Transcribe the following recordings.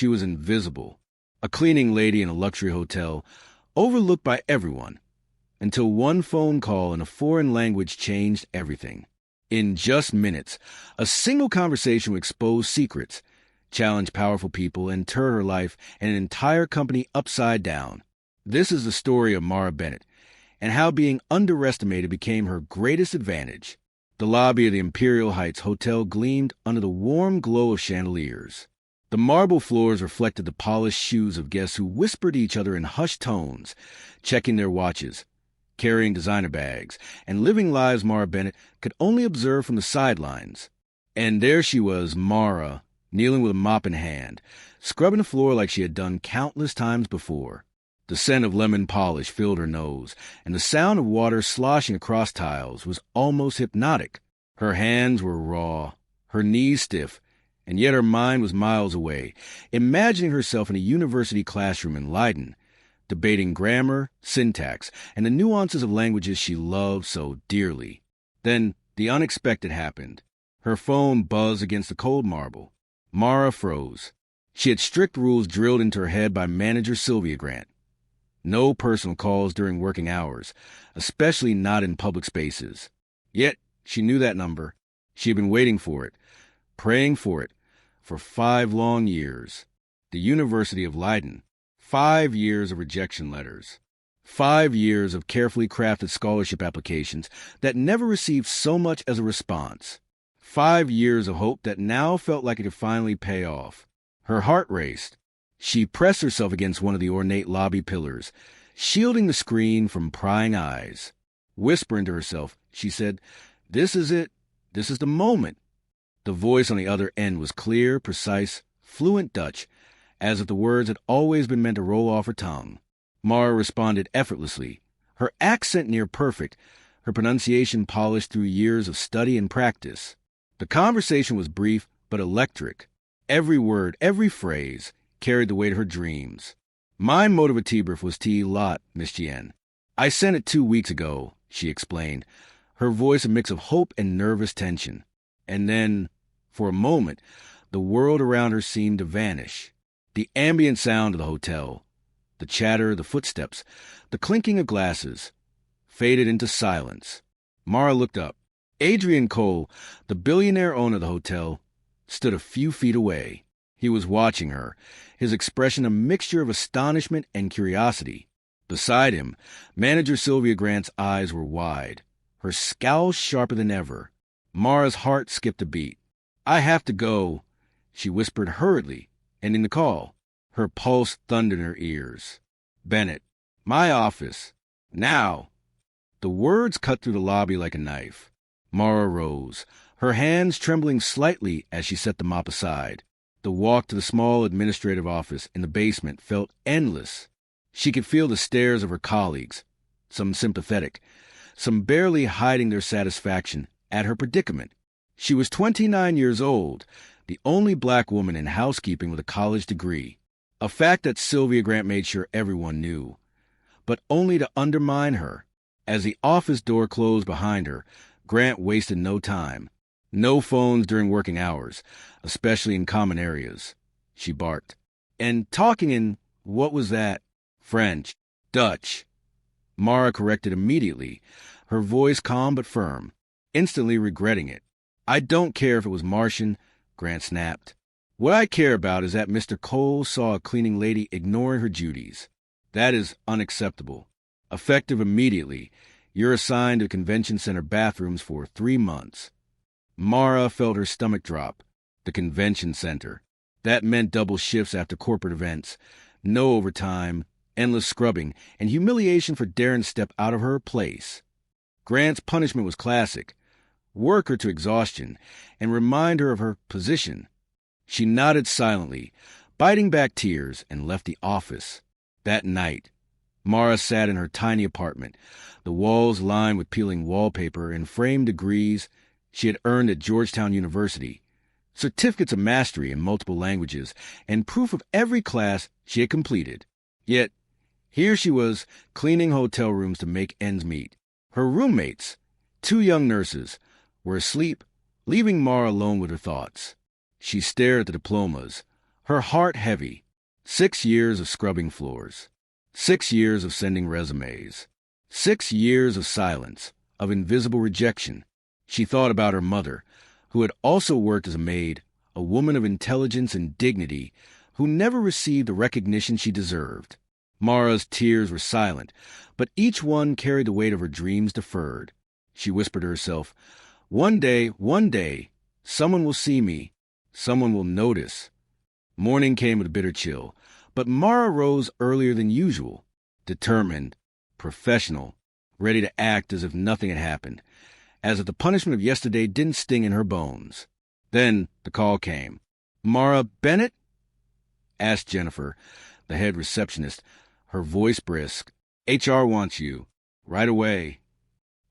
she was invisible, a cleaning lady in a luxury hotel, overlooked by everyone, until one phone call in a foreign language changed everything. In just minutes, a single conversation would expose secrets, challenge powerful people, and turn her life and an entire company upside down. This is the story of Mara Bennett, and how being underestimated became her greatest advantage. The lobby of the Imperial Heights Hotel gleamed under the warm glow of chandeliers. The marble floors reflected the polished shoes of guests who whispered to each other in hushed tones, checking their watches, carrying designer bags, and living lives Mara Bennett could only observe from the sidelines. And there she was, Mara, kneeling with a mop in hand, scrubbing the floor like she had done countless times before. The scent of lemon polish filled her nose, and the sound of water sloshing across tiles was almost hypnotic. Her hands were raw, her knees stiff, and yet her mind was miles away, imagining herself in a university classroom in Leiden, debating grammar, syntax, and the nuances of languages she loved so dearly. Then the unexpected happened. Her phone buzzed against the cold marble. Mara froze. She had strict rules drilled into her head by manager Sylvia Grant. No personal calls during working hours, especially not in public spaces. Yet she knew that number. She had been waiting for it, praying for it, for 5 long years. The University of Leiden. 5 years of rejection letters. 5 years of carefully crafted scholarship applications that never received so much as a response. 5 years of hope that now felt like it could finally pay off. Her heart raced. She pressed herself against one of the ornate lobby pillars, shielding the screen from prying eyes. Whispering to herself, she said, "This is it. This is the moment." The voice on the other end was clear, precise, fluent Dutch, as if the words had always been meant to roll off her tongue. Mara responded effortlessly, her accent near perfect, her pronunciation polished through years of study and practice. The conversation was brief but electric. Every word, every phrase, carried the weight of her dreams. "My motivative was T. Lot, Miss Gien. I sent it 2 weeks ago," she explained, her voice a mix of hope and nervous tension. And then, for a moment, the world around her seemed to vanish. The ambient sound of the hotel, the chatter, the footsteps, the clinking of glasses, faded into silence. Mara looked up. Adrian Cole, the billionaire owner of the hotel, stood a few feet away. He was watching her, his expression a mixture of astonishment and curiosity. Beside him, manager Sylvia Grant's eyes were wide, her scowl sharper than ever. Mara's heart skipped a beat. "I have to go," she whispered hurriedly, ending the call. Her pulse thundered in her ears. "Bennett, my office, now." The words cut through the lobby like a knife. Mara rose, her hands trembling slightly as she set the mop aside. The walk to the small administrative office in the basement felt endless. She could feel the stares of her colleagues, some sympathetic, some barely hiding their satisfaction at her predicament. She was 29 years old, the only black woman in housekeeping with a college degree, a fact that Sylvia Grant made sure everyone knew, but only to undermine her. As the office door closed behind her, Grant wasted no time. No phones during working hours, especially in common areas. She barked. And talking in, what was that? French. Dutch. Mara corrected immediately, her voice calm but firm, instantly regretting it. "I don't care if it was Martian," Grant snapped. "What I care about is that Mr. Cole saw a cleaning lady ignoring her duties. That is unacceptable. Effective immediately, you're assigned to convention center bathrooms for 3 months. Mara felt her stomach drop. The convention center. That meant double shifts after corporate events, no overtime, endless scrubbing, and humiliation for daring to step out of her place. Grant's punishment was classic. Work her to exhaustion and remind her of her position. She nodded silently, biting back tears, and left the office. That night, Mara sat in her tiny apartment, the walls lined with peeling wallpaper and framed degrees she had earned at Georgetown University, certificates of mastery in multiple languages, and proof of every class she had completed. Yet, here she was, cleaning hotel rooms to make ends meet. Her roommates, 2 young nurses, were asleep, leaving Mara alone with her thoughts. She stared at the diplomas, her heart heavy. 6 years of scrubbing floors. 6 years of sending resumes. 6 years of silence, of invisible rejection. She thought about her mother, who had also worked as a maid, a woman of intelligence and dignity, who never received the recognition she deserved. Mara's tears were silent, but each one carried the weight of her dreams deferred. She whispered to herself, one day, someone will see me. Someone will notice. Morning came with a bitter chill, but Mara rose earlier than usual, determined, professional, ready to act as if nothing had happened, as if the punishment of yesterday didn't sting in her bones. Then the call came. Mara Bennett? Asked Jennifer, the head receptionist, her voice brisk. HR wants you. Right away.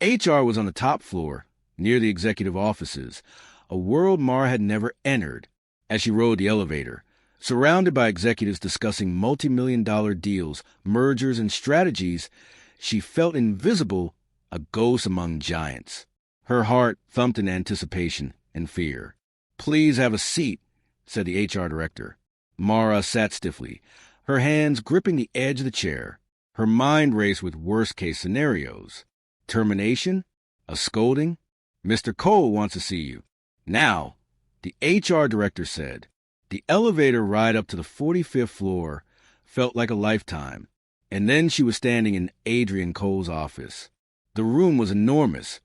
HR was on the top floor, near the executive offices, a world Mara had never entered. As she rode the elevator, surrounded by executives discussing multi-million-dollar deals, mergers, and strategies, she felt invisible, a ghost among giants. Her heart thumped in anticipation and fear. Please have a seat, said the HR director. Mara sat stiffly, her hands gripping the edge of the chair. Her mind raced with worst-case scenarios. Termination? A scolding? Mr. Cole wants to see you. Now, the HR director said. The elevator ride up to the 45th floor felt like a lifetime, and then she was standing in Adrian Cole's office. The room was enormous,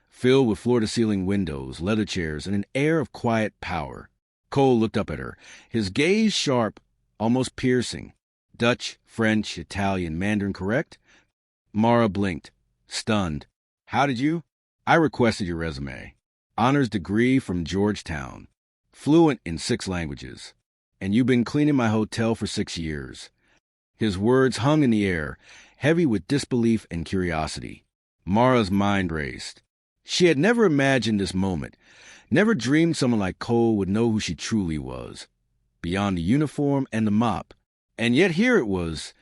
filled with floor-to-ceiling windows, leather chairs, and an air of quiet power. Cole looked up at her, his gaze sharp, almost piercing. Dutch, French, Italian, Mandarin, correct? Mara blinked, stunned. How did you? I requested your resume. Honors degree from Georgetown. Fluent in 6 languages. And you've been cleaning my hotel for 6 years. His words hung in the air, heavy with disbelief and curiosity. Mara's mind raced. She had never imagined this moment, never dreamed someone like Cole would know who she truly was, beyond the uniform and the mop. And yet here it was,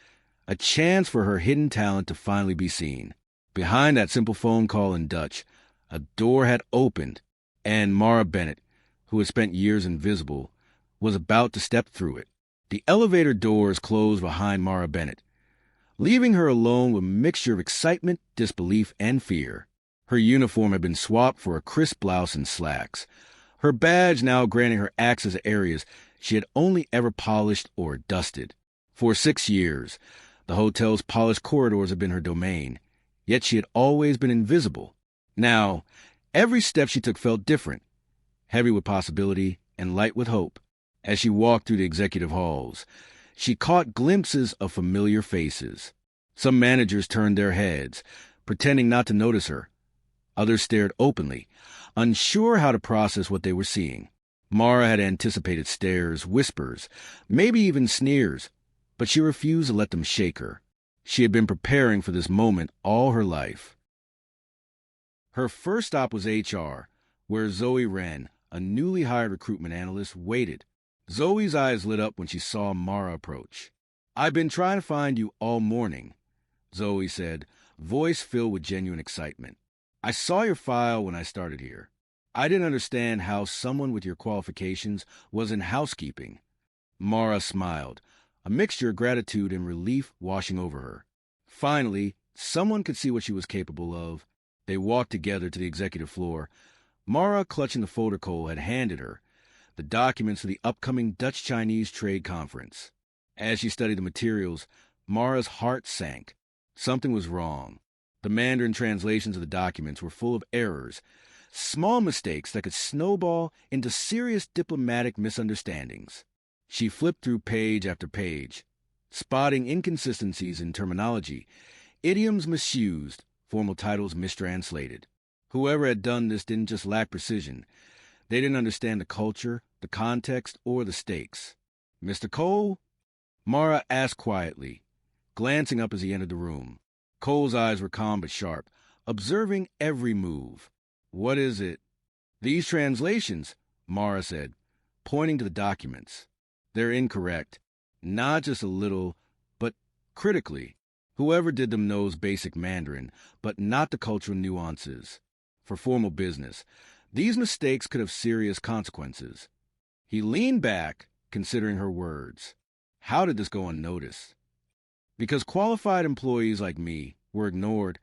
a chance for her hidden talent to finally be seen. Behind that simple phone call in Dutch, a door had opened, and Mara Bennett, who had spent years invisible, was about to step through it. The elevator doors closed behind Mara Bennett, leaving her alone with a mixture of excitement, disbelief, and fear. Her uniform had been swapped for a crisp blouse and slacks, her badge now granting her access to areas she had only ever polished or dusted. For 6 years, the hotel's polished corridors had been her domain, yet she had always been invisible. Now, every step she took felt different, heavy with possibility and light with hope. As she walked through the executive halls, she caught glimpses of familiar faces. Some managers turned their heads, pretending not to notice her. Others stared openly, unsure how to process what they were seeing. Mara had anticipated stares, whispers, maybe even sneers, but she refused to let them shake her. She had been preparing for this moment all her life. Her first stop was HR, where Zoe Wren, a newly hired recruitment analyst, waited. Zoe's eyes lit up when she saw Mara approach. I've been trying to find you all morning, Zoe said, voice filled with genuine excitement. I saw your file when I started here. I didn't understand how someone with your qualifications was in housekeeping. Mara smiled, a mixture of gratitude and relief washing over her. Finally, someone could see what she was capable of. They walked together to the executive floor, Mara clutching the folder Cole had handed her, the documents for the upcoming Dutch-Chinese trade conference. As she studied the materials, Mara's heart sank. Something was wrong. The Mandarin translations of the documents were full of errors, small mistakes that could snowball into serious diplomatic misunderstandings. She flipped through page after page, spotting inconsistencies in terminology, idioms misused, formal titles mistranslated. Whoever had done this didn't just lack precision. They didn't understand the culture, the context, or the stakes. Mr. Cole? Mara asked quietly, glancing up as he entered the room. Cole's eyes were calm but sharp, observing every move. What is it? These translations, Mara said, pointing to the documents. They're incorrect. Not just a little, but critically. Whoever did them knows basic Mandarin, but not the cultural nuances. For formal business, these mistakes could have serious consequences. He leaned back, considering her words. How did this go unnoticed? Because qualified employees like me were ignored,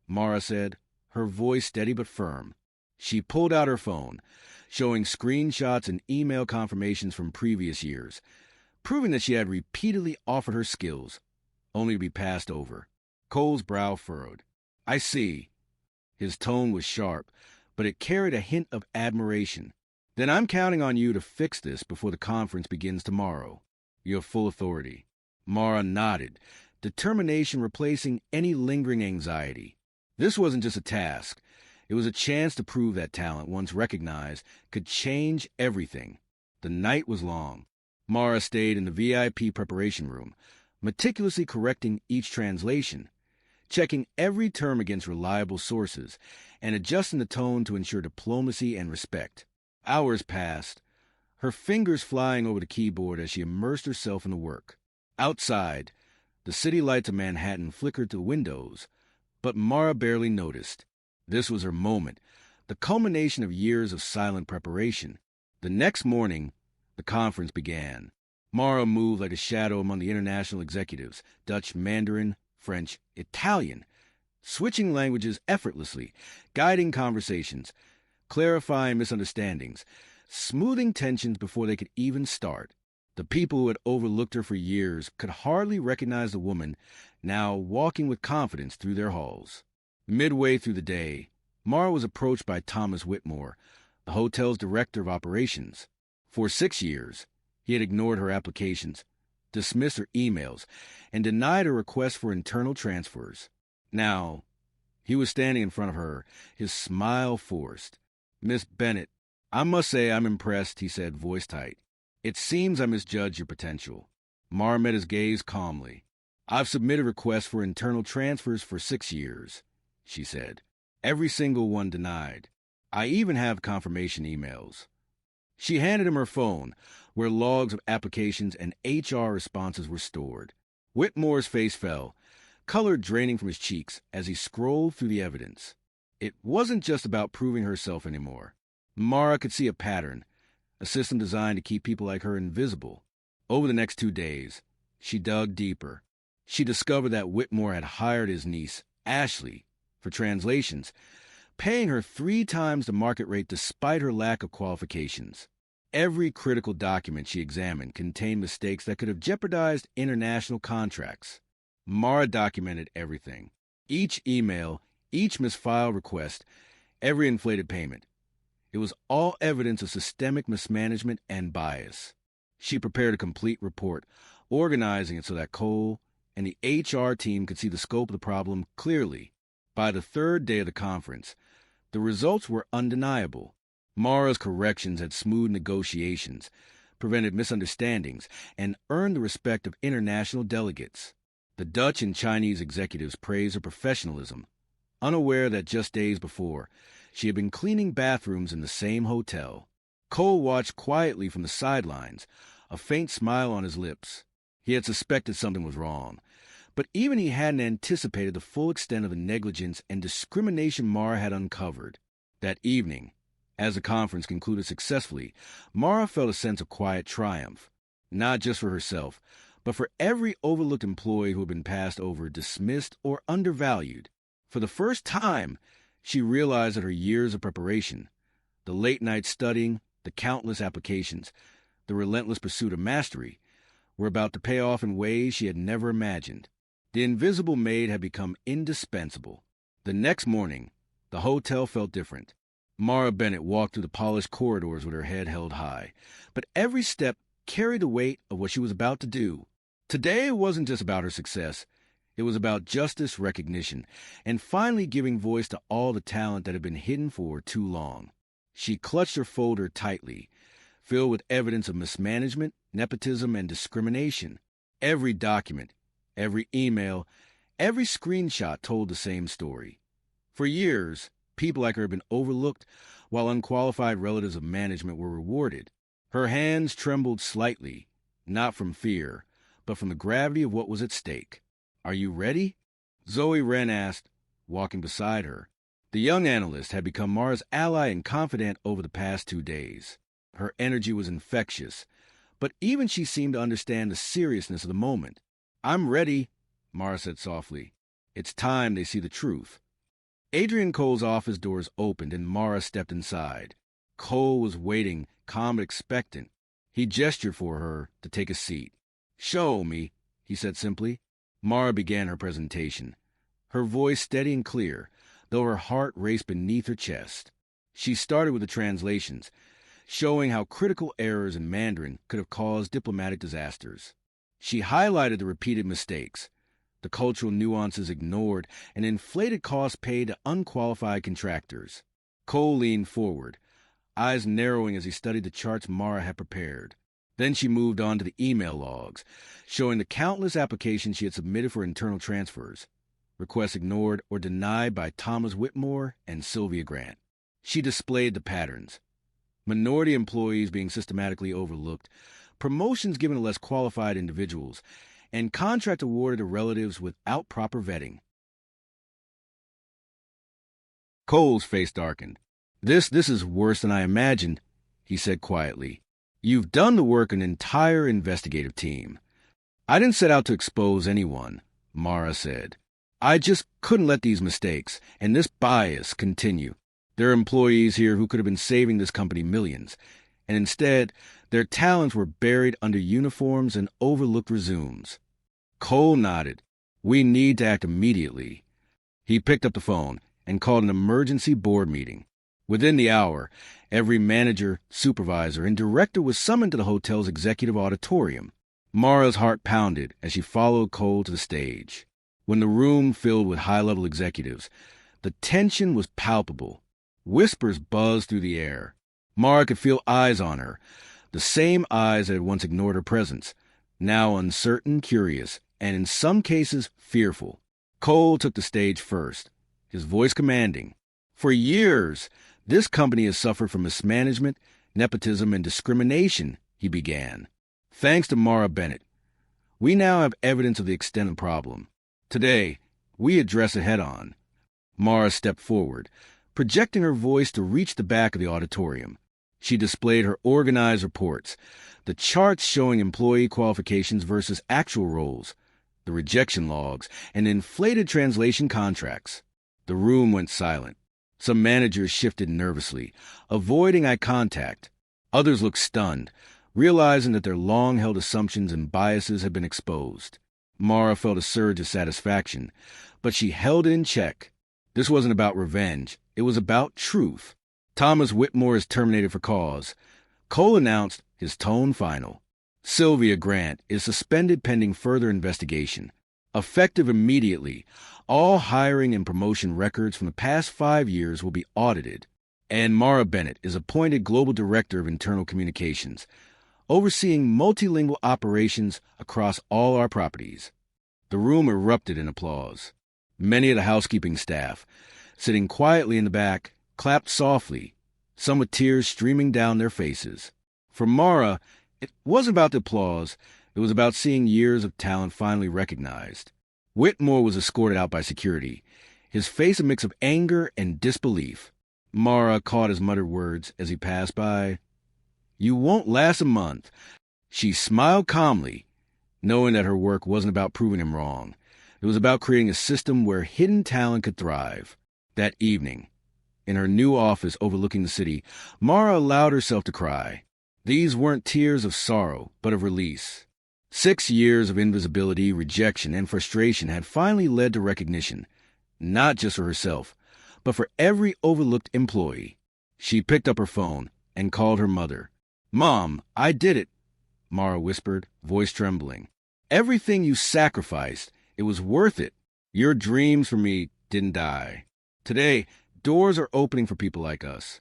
Mara said, her voice steady but firm. She pulled out her phone, showing screenshots and email confirmations from previous years, proving that she had repeatedly offered her skills, only to be passed over. Cole's brow furrowed. I see. His tone was sharp, but it carried a hint of admiration. Then I'm counting on you to fix this before the conference begins tomorrow. You have full authority. Mara nodded, determination replacing any lingering anxiety. This wasn't just a task. It was a chance to prove that talent, once recognized, could change everything. The night was long. Mara stayed in the VIP preparation room, meticulously correcting each translation, checking every term against reliable sources, and adjusting the tone to ensure diplomacy and respect. Hours passed, her fingers flying over the keyboard as she immersed herself in the work. Outside, the city lights of Manhattan flickered through windows, but Mara barely noticed. This was her moment, the culmination of years of silent preparation. The next morning, the conference began. Mara moved like a shadow among the international executives, Dutch, Mandarin, French, Italian, switching languages effortlessly, guiding conversations, clarifying misunderstandings, smoothing tensions before they could even start. The people who had overlooked her for years could hardly recognize the woman now walking with confidence through their halls. Midway through the day, Mara was approached by Thomas Whitmore, the hotel's director of operations. For 6 years, he had ignored her applications, dismissed her emails, and denied her requests for internal transfers. Now, he was standing in front of her, his smile forced. Miss Bennett, I must say I'm impressed, he said, voice tight. It seems I misjudged your potential. Mara met his gaze calmly. I've submitted requests for internal transfers for 6 years, she said. Every single one denied. I even have confirmation emails. She handed him her phone, where logs of applications and HR responses were stored. Whitmore's face fell, color draining from his cheeks as he scrolled through the evidence. It wasn't just about proving herself anymore. Mara could see a pattern, a system designed to keep people like her invisible. Over the next 2 days, she dug deeper. She discovered that Whitmore had hired his niece, Ashley, for translations, paying her 3 times the market rate despite her lack of qualifications. Every critical document she examined contained mistakes that could have jeopardized international contracts. Mara documented everything. Each email, each misfiled request, every inflated payment. It was all evidence of systemic mismanagement and bias. She prepared a complete report, organizing it so that Cole and the HR team could see the scope of the problem clearly. By the 3rd day of the conference, the results were undeniable. Mara's corrections had smoothed negotiations, prevented misunderstandings, and earned the respect of international delegates. The Dutch and Chinese executives praised her professionalism, unaware that just days before, she had been cleaning bathrooms in the same hotel. Cole watched quietly from the sidelines, a faint smile on his lips. He had suspected something was wrong, but even he hadn't anticipated the full extent of the negligence and discrimination Mara had uncovered. That evening, as the conference concluded successfully, Mara felt a sense of quiet triumph, not just for herself, but for every overlooked employee who had been passed over, dismissed, or undervalued. For the first time, she realized that her years of preparation, the late-night studying, the countless applications, the relentless pursuit of mastery, were about to pay off in ways she had never imagined. The invisible maid had become indispensable. The next morning, the hotel felt different. Mara Bennett walked through the polished corridors with her head held high, but every step carried the weight of what she was about to do. Today it wasn't just about her success. It was about justice, recognition, and finally giving voice to all the talent that had been hidden for too long. She clutched her folder tightly, filled with evidence of mismanagement, nepotism, and discrimination. Every document, every email, every screenshot told the same story. For years, people like her had been overlooked, while unqualified relatives of management were rewarded. Her hands trembled slightly, not from fear, but from the gravity of what was at stake. Are you ready? Zoe Wren asked, walking beside her. The young analyst had become Mara's ally and confidant over the past 2 days. Her energy was infectious, but even she seemed to understand the seriousness of the moment. "I'm ready," Mara said softly. "It's time they see the truth." Adrian Cole's office doors opened and Mara stepped inside. Cole was waiting, calm but expectant. He gestured for her to take a seat. "Show me," he said simply. Mara began her presentation, her voice steady and clear, though her heart raced beneath her chest. She started with the translations, showing how critical errors in Mandarin could have caused diplomatic disasters. She highlighted the repeated mistakes, the cultural nuances ignored, and inflated costs paid to unqualified contractors. Cole leaned forward, eyes narrowing as he studied the charts Mara had prepared. Then she moved on to the email logs, showing the countless applications she had submitted for internal transfers, requests ignored or denied by Thomas Whitmore and Sylvia Grant. She displayed the patterns: minority employees being systematically overlooked, promotions given to less qualified individuals, and contract awarded to relatives without proper vetting. Cole's face darkened. This is worse than I imagined," he said quietly. "You've done the work of an entire investigative team." "I didn't set out to expose anyone," Mara said. "I just couldn't let these mistakes and this bias continue. There are employees here who could have been saving this company millions, and instead, their talents were buried under uniforms and overlooked resumes." Cole nodded. "We need to act immediately." He picked up the phone and called an emergency board meeting. Within the hour, every manager, supervisor, and director was summoned to the hotel's executive auditorium. Mara's heart pounded as she followed Cole to the stage. When the room filled with high-level executives, the tension was palpable. Whispers buzzed through the air. Mara could feel eyes on her, the same eyes that had once ignored her presence, now uncertain, curious, and in some cases fearful. Cole took the stage first, his voice commanding. "For years, this company has suffered from mismanagement, nepotism, and discrimination," he began. "Thanks to Mara Bennett, we now have evidence of the extent of the problem. Today, we address it head-on." Mara stepped forward, projecting her voice to reach the back of the auditorium. She displayed her organized reports, the charts showing employee qualifications versus actual roles, the rejection logs, and inflated translation contracts. The room went silent. Some managers shifted nervously, avoiding eye contact. Others looked stunned, realizing that their long-held assumptions and biases had been exposed. Mara felt a surge of satisfaction, but she held it in check. This wasn't about revenge. It was about truth. "Thomas Whitmore is terminated for cause," Cole announced, his tone final. "Sylvia Grant is suspended pending further investigation. Effective immediately, all hiring and promotion records from the past 5 years will be audited. And Mara Bennett is appointed Global Director of Internal Communications, overseeing multilingual operations across all our properties." The room erupted in applause. Many of the housekeeping staff, sitting quietly in the back, clapped softly, some with tears streaming down their faces. For Mara, it wasn't about the applause. It was about seeing years of talent finally recognized. Whitmore was escorted out by security, his face a mix of anger and disbelief. Mara caught his muttered words as he passed by. "You won't last a month." She smiled calmly, knowing that her work wasn't about proving him wrong. It was about creating a system where hidden talent could thrive. That evening, in her new office overlooking the city, Mara allowed herself to cry. These weren't tears of sorrow, but of release. 6 years of invisibility, rejection, and frustration had finally led to recognition, not just for herself, but for every overlooked employee. She picked up her phone and called her mother. "Mom, I did it," Mara whispered, voice trembling. "Everything you sacrificed, it was worth it. Your dreams for me didn't die. Today, doors are opening for people like us."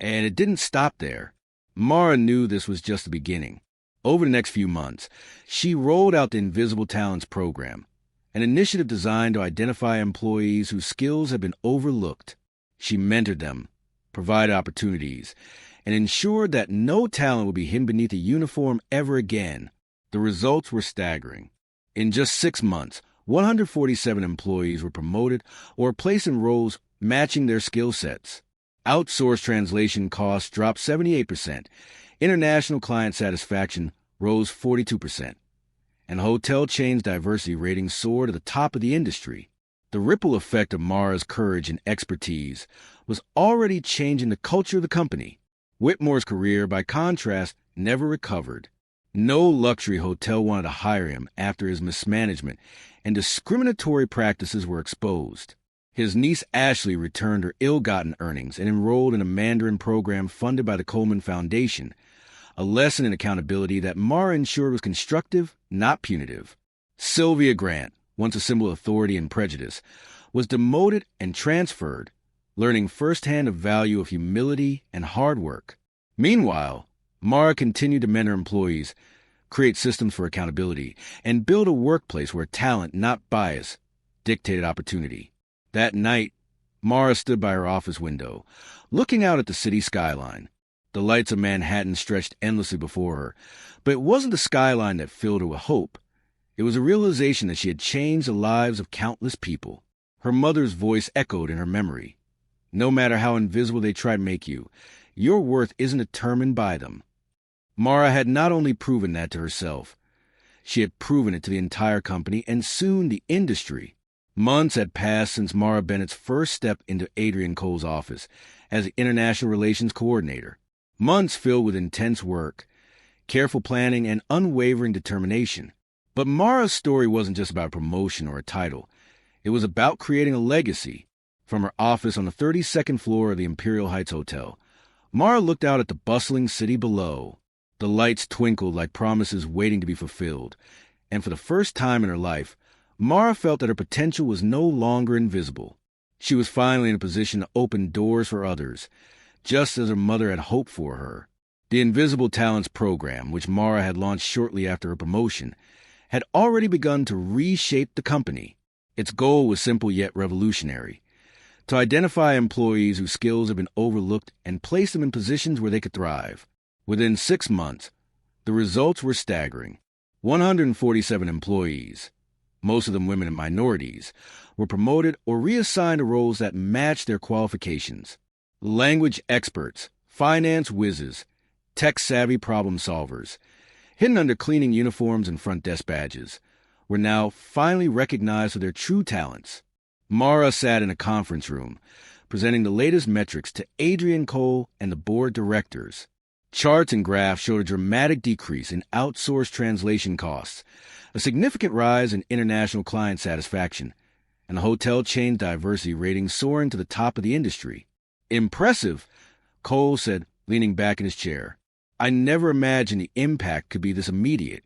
And it didn't stop there. Mara knew this was just the beginning. Over the next few months, she rolled out the Invisible Talents program, an initiative designed to identify employees whose skills had been overlooked. She mentored them, provided opportunities, and ensured that no talent would be hidden beneath a uniform ever again. The results were staggering. In just 6 months, 147 employees were promoted or placed in roles matching their skill sets. Outsourced translation costs dropped 78%. International client satisfaction rose 42%, and hotel chains' diversity ratings soared to the top of the industry. The ripple effect of Mara's courage and expertise was already changing the culture of the company. Whitmore's career, by contrast, never recovered. No luxury hotel wanted to hire him after his mismanagement, and discriminatory practices were exposed. His niece Ashley returned her ill-gotten earnings and enrolled in a Mandarin program funded by the Coleman Foundation, a lesson in accountability that Mara ensured was constructive, not punitive. Sylvia Grant, once a symbol of authority and prejudice, was demoted and transferred, learning firsthand the value of humility and hard work. Meanwhile, Mara continued to mentor employees, create systems for accountability, and build a workplace where talent, not bias, dictated opportunity. That night, Mara stood by her office window, looking out at the city skyline. The lights of Manhattan stretched endlessly before her, but it wasn't the skyline that filled her with hope. It was a realization that she had changed the lives of countless people. Her mother's voice echoed in her memory. No matter how invisible they try to make you, your worth isn't determined by them. Mara had not only proven that to herself, she had proven it to the entire company and soon the industry. Months had passed since Mara Bennett's first step into Adrian Cole's office as the International Relations Coordinator. Months filled with intense work, careful planning, and unwavering determination. But Mara's story wasn't just about promotion or a title. It was about creating a legacy. From her office on the 32nd floor of the Imperial Heights Hotel, Mara looked out at the bustling city below. The lights twinkled like promises waiting to be fulfilled, and for the first time in her life, Mara felt that her potential was no longer invisible. She was finally in a position to open doors for others, just as her mother had hoped for her. The Invisible Talents program, which Mara had launched shortly after her promotion, had already begun to reshape the company. Its goal was simple yet revolutionary: to identify employees whose skills had been overlooked and place them in positions where they could thrive. Within 6 months, the results were staggering. 147 employees, most of them women and minorities, were promoted or reassigned to roles that matched their qualifications. Language experts, finance whizzes, tech-savvy problem solvers, hidden under cleaning uniforms and front desk badges, were now finally recognized for their true talents. Mara sat in a conference room, presenting the latest metrics to Adrian Cole and the board directors. Charts and graphs showed a dramatic decrease in outsourced translation costs, a significant rise in international client satisfaction, and the hotel chain diversity rating soaring to the top of the industry. "Impressive," Cole said, leaning back in his chair. "I never imagined the impact could be this immediate."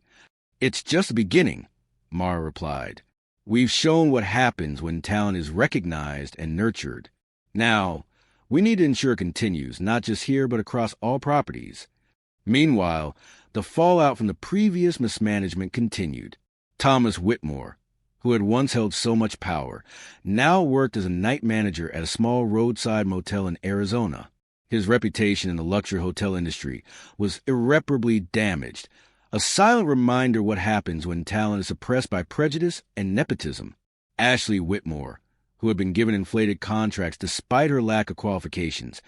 "It's just the beginning," Mara replied. "We've shown what happens when talent is recognized and nurtured. Now, we need to ensure it continues, not just here but across all properties." Meanwhile, the fallout from the previous mismanagement continued. Thomas Whitmore, who had once held so much power, now worked as a night manager at a small roadside motel in Arizona. His reputation in the luxury hotel industry was irreparably damaged, a silent reminder what happens when talent is suppressed by prejudice and nepotism. Ashley Whitmore, who had been given inflated contracts despite her lack of qualifications,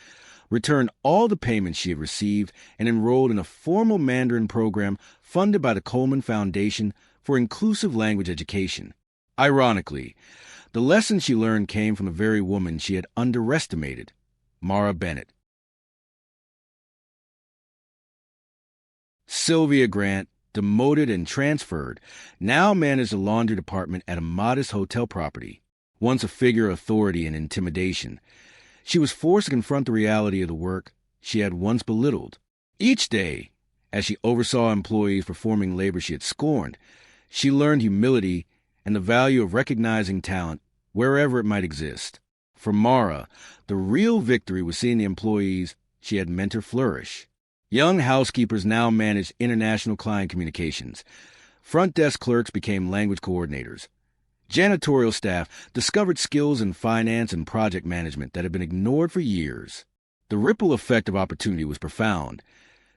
returned all the payments she had received and enrolled in a formal Mandarin program funded by the Coleman Foundation for inclusive language education. Ironically, the lessons she learned came from the very woman she had underestimated, Mara Bennett. Sylvia Grant, demoted and transferred, now managed the laundry department at a modest hotel property. Once a figure of authority and intimidation, she was forced to confront the reality of the work she had once belittled. Each day, as she oversaw employees performing labor she had scorned, she learned humility and the value of recognizing talent wherever it might exist. For Mara, the real victory was seeing the employees she had mentored flourish. Young housekeepers now managed international client communications. Front desk clerks became language coordinators. Janitorial staff discovered skills in finance and project management that had been ignored for years. The ripple effect of opportunity was profound,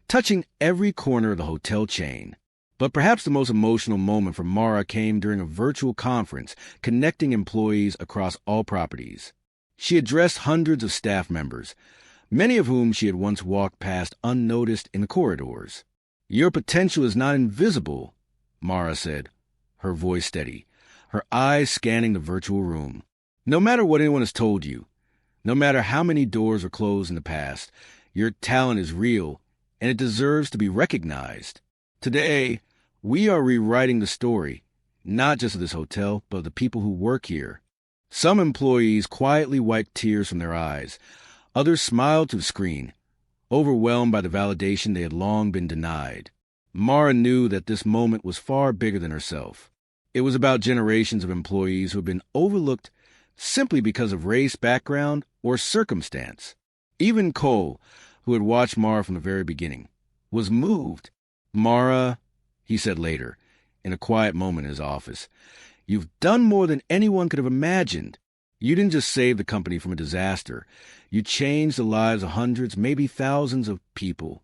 touching every corner of the hotel chain. But perhaps the most emotional moment for Mara came during a virtual conference connecting employees across all properties. She addressed hundreds of staff members, many of whom she had once walked past unnoticed in the corridors. Your potential is not invisible, Mara said, her voice steady, her eyes scanning the virtual room. No matter what anyone has told you, no matter how many doors were closed in the past, your talent is real and it deserves to be recognized. Today, we are rewriting the story, not just of this hotel, but of the people who work here. Some employees quietly wiped tears from their eyes. Others smiled to the screen, overwhelmed by the validation they had long been denied. Mara knew that this moment was far bigger than herself. It was about generations of employees who had been overlooked simply because of race, background, or circumstance. Even Cole, who had watched Mara from the very beginning, was moved. Mara, he said later, in a quiet moment in his office, you've done more than anyone could have imagined. You didn't just save the company from a disaster. You changed the lives of hundreds, maybe thousands of people.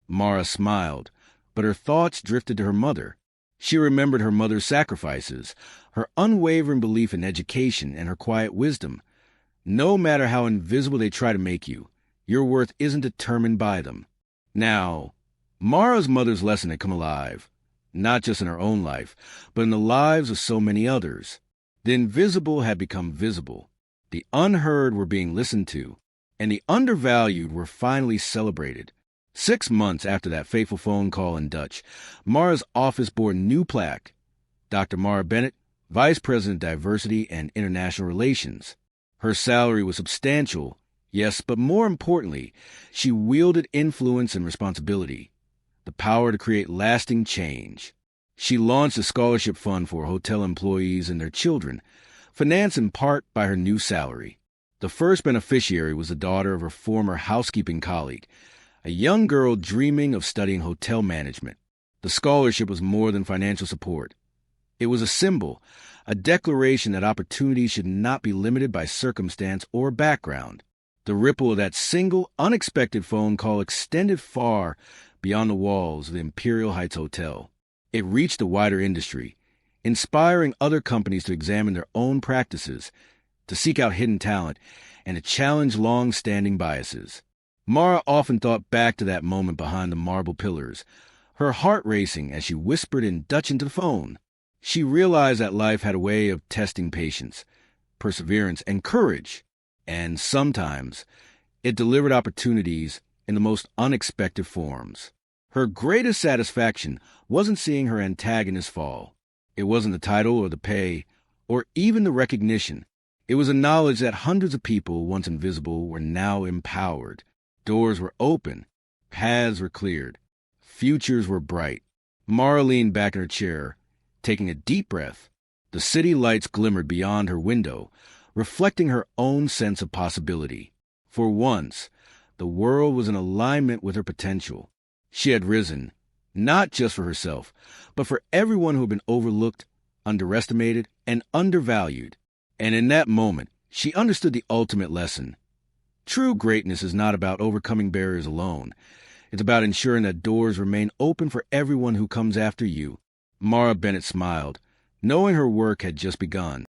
Mara smiled, but her thoughts drifted to her mother. She remembered her mother's sacrifices, her unwavering belief in education, and her quiet wisdom. No matter how invisible they try to make you, your worth isn't determined by them. Now, Mara's mother's lesson had come alive, not just in her own life, but in the lives of so many others. The invisible had become visible. The unheard were being listened to, and the undervalued were finally celebrated. 6 months after that fateful phone call in Dutch, Mara's office bore a new plaque. Dr. Mara Bennett, Vice President of Diversity and International Relations. Her salary was substantial, yes, but more importantly, she wielded influence and responsibility, the power to create lasting change. She launched a scholarship fund for hotel employees and their children, financed in part by her new salary. The first beneficiary was the daughter of her former housekeeping colleague, a young girl dreaming of studying hotel management. The scholarship was more than financial support. It was a symbol, a declaration that opportunities should not be limited by circumstance or background. The ripple of that single, unexpected phone call extended far beyond the walls of the Imperial Heights Hotel. It reached the wider industry, inspiring other companies to examine their own practices, to seek out hidden talent, and to challenge long-standing biases. Mara often thought back to that moment behind the marble pillars, her heart racing as she whispered in Dutch into the phone. She realized that life had a way of testing patience, perseverance, and courage, and sometimes it delivered opportunities in the most unexpected forms. Her greatest satisfaction wasn't seeing her antagonist fall. It wasn't the title or the pay or even the recognition. It was the knowledge that hundreds of people, once invisible, were now empowered. Doors were open, paths were cleared, futures were bright. Mara leaned back in her chair, taking a deep breath. The city lights glimmered beyond her window, reflecting her own sense of possibility. For once, the world was in alignment with her potential. She had risen, not just for herself, but for everyone who had been overlooked, underestimated, and undervalued. And in that moment, she understood the ultimate lesson. True greatness is not about overcoming barriers alone. It's about ensuring that doors remain open for everyone who comes after you. Mara Bennett smiled, knowing her work had just begun.